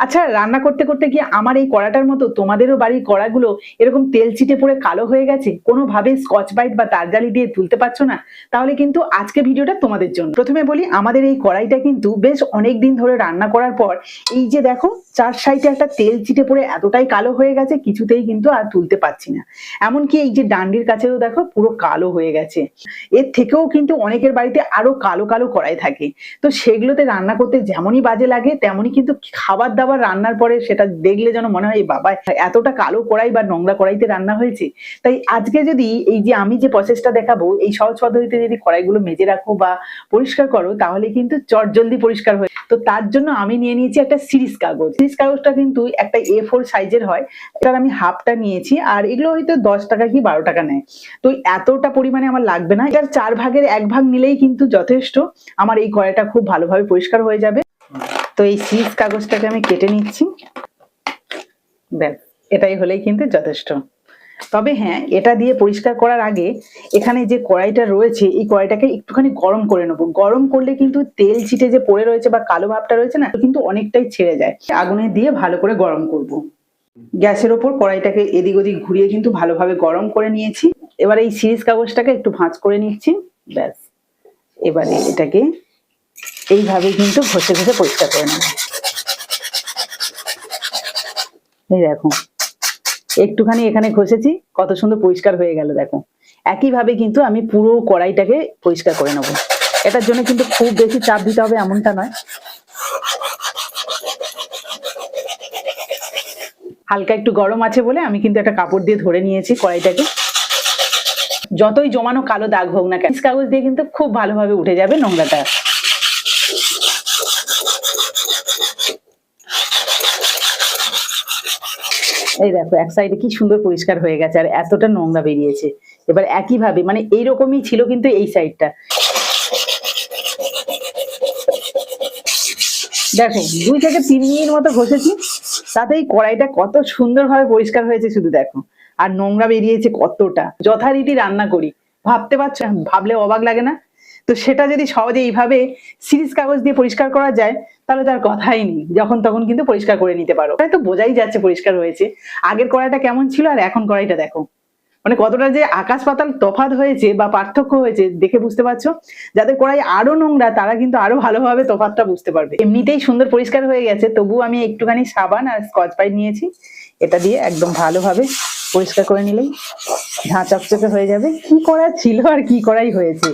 আচ্ছা, রান্না করতে করতে কি আমার এই কড়াটার মতো তোমাদেরও বাড়ির কড়াগুলো এরকম তেল চিটে পড়ে কালো হয়ে গেছে, কোনোভাবে স্কচ ব্রাইট বা তারজালি দিয়ে তুলতে পারছো না? তাহলে কিন্তু আজকে ভিডিওটা তোমাদের জন্য। প্রথমে বলি, আমাদের এই কড়াইটা কিন্তু বেশ অনেক দিন ধরে রান্না করার পর এই যে দেখো চার সাইডে একটা তেল চিটে পড়ে এতটাই কালো হয়ে গেছে, কিছুতেই কিন্তু আর তুলতে পারছি না। এমনকি এই যে ডান্ডির কাছেও দেখো পুরো কালো হয়ে গেছে। এর থেকেও কিন্তু অনেকের বাড়িতে আরো কালো কালো কড়াই থাকে, তো সেগুলোতে রান্না করতে যেমনই বাজে লাগে তেমনই কিন্তু খাবার দাবার রান্নার পরে সেটা দেখলে যেন মনে হয় বাবা এতটা কালো কড়াই বা নোংরা কড়াইতে রান্না হয়েছে। তাই আজকে যদি এই যে আমি যে প্রসেসটা দেখাবো, এই সহজ পদ্ধতিতে যদি কড়াইগুলো মেজে রাখো বা পরিষ্কার করো, তাহলে কিন্তু চটজলদি পরিষ্কার হয়ে। তো তার জন্য আমি নিয়ে নিয়েছি একটা সিরিজ কাগজ। সিরিজ কাগজটা কিন্তু একটা A4 সাইজের হয়, এটার আমি হাফটা নিয়েছি। আর এগুলো হয়তো 10 টাকা কি 12 টাকা নেয়, তো এতটা পরিমাণে আমার লাগবে না। এটার 4 ভাগের 1 ভাগ নিলেই কিন্তু যথেষ্ট, আমার এই কড়াইটা খুব ভালোভাবে পরিষ্কার হয়ে যাবে। তো এই সিরিজ কাগজটাকে আমি কেটে নিচ্ছি, ব্যাস এটাই হলেই কিন্তু যথেষ্ট। তবে হ্যাঁ, এটা দিয়ে পরিষ্কার করার আগে এখানে যে কড়াইটা রয়েছে এই কড়াইটাকে একটুখানি গরম করে নেবো। গরম করলে কিন্তু তেল ছিটে যে পড়ে রয়েছে বা কালো ভাবটা রয়েছে না, কিন্তু অনেকটাই ছেড়ে যায়। আগুনে দিয়ে ভালো করে গরম করব। গ্যাসের ওপর কড়াইটাকে এদিক ওদিক ঘুরিয়ে কিন্তু ভালোভাবে গরম করে নিয়েছি। এবার এই সিরিজ কাগজটাকে একটু ভাঁজ করে নিচ্ছি, ব্যাস। এবারে এটাকে এইভাবে কিন্তু ঘষে ঘষে পরিষ্কার করে নেব। এই দেখো একটুখানি এখানে ঘষেছি, কত সুন্দর পরিষ্কার হয়ে গেল দেখো। একইভাবে কিন্তু আমি পুরো কড়াইটাকে পরিষ্কার করে নেব। এটার জন্য কিন্তু খুব বেশি চাপ দিতে হবে এমনটা নয়, হালকা একটু গরম আছে বলে আমি কিন্তু একটা কাপড় দিয়ে ধরে নিয়েছি কড়াইটাকে। যতই জমানো কালো দাগ হোক না কেন, কাগজ দিয়ে কিন্তু খুব ভালোভাবে উঠে যাবে নোংরাটা। এই দেখো এক সাইডে কি সুন্দর পরিষ্কার হয়ে গেছে আর এতটা নোংরা বেরিয়েছে। এবার একইভাবে মানে এইরকমই ছিল কিন্তু এই সাইডটা। দেখো 2 থেকে 3 মিনিট মতো ঘষেছি, তাতেই কড়াইটা কত সুন্দরভাবে পরিষ্কার হয়েছে শুধু দেখো। আর নোংরা বেরিয়েছে কতটা। যথারীতি রান্না করি, ভাবতে পারছো? ভাবলে অবাক লাগে না? তো সেটা যদি সহজে এইভাবে সিরিজ কাগজ দিয়ে পরিষ্কার করা যায়, তাহলে তার কথাই নেই, যখন তখন কিন্তু পরিষ্কার করে নিতে পারো। তাই তো বোঝাই যাচ্ছে পরিষ্কার হয়েছে। আগের কড়াইটা কেমন ছিল আর এখন কড়াইটা দেখো, মানে কতটা যে আকাশ পাতাল তফাৎ হয়েছে বা পার্থক্য হয়েছে দেখে বুঝতে পারছো। যাদের কড়াই আরো নোংরা তারা কিন্তু আরো ভালোভাবে তফাৎটা বুঝতে পারবে। এমনিতেই সুন্দর পরিষ্কার হয়ে গেছে, তবু আমি একটুখানি সাবান আর স্কচ ব্রাইট নিয়েছি, এটা দিয়ে একদম ভালোভাবে পরিষ্কার করে নিলেই ঝাঁ চকচকে হয়ে যাবে। কি করা ছিল আর কি করাই হয়েছে।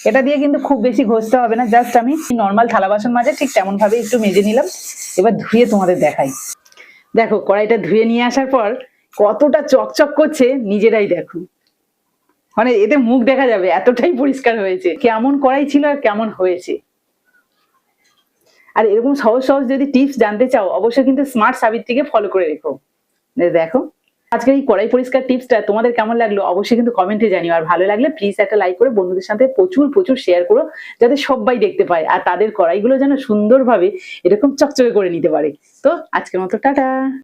এটা দিয়ে কিন্তু খুব বেশি ঘষতে হবে না, জাস্ট আমি নর্মাল থালা বাসন মাজে ঠিক তেমন ভাবে একটু মেজে নিলাম। এবার ধুয়ে তোমাদের দেখাই। দেখো কড়াইটা ধুয়ে নিয়ে আসার পর কতটা চকচক করছে, নিজেরাই দেখো, মানে এতে মুখ দেখা যাবে এতটাই পরিষ্কার হয়েছে। কেমন কড়াই ছিল আর কেমন হয়েছে। আর এরকম সহজ সহজ যদি টিপস জানতে চাও, অবশ্যই কিন্তু স্মার্ট সাবিত্রীকে ফলো করে রেখো। দেখো আজকের এই কড়াই পরিষ্কার টিপসটা তোমাদের কেমন লাগলো অবশ্যই কিন্তু কমেন্টে জানিও। আর ভালো লাগলে প্লিজ একটা লাইক করে বন্ধুদের সাথে প্রচুর প্রচুর শেয়ার করো, যাতে সবাই দেখতে পায় আর তাদের কড়াইগুলো যেন সুন্দরভাবে এরকম চকচকে করে নিতে পারে। তো আজকের মতো টাটা।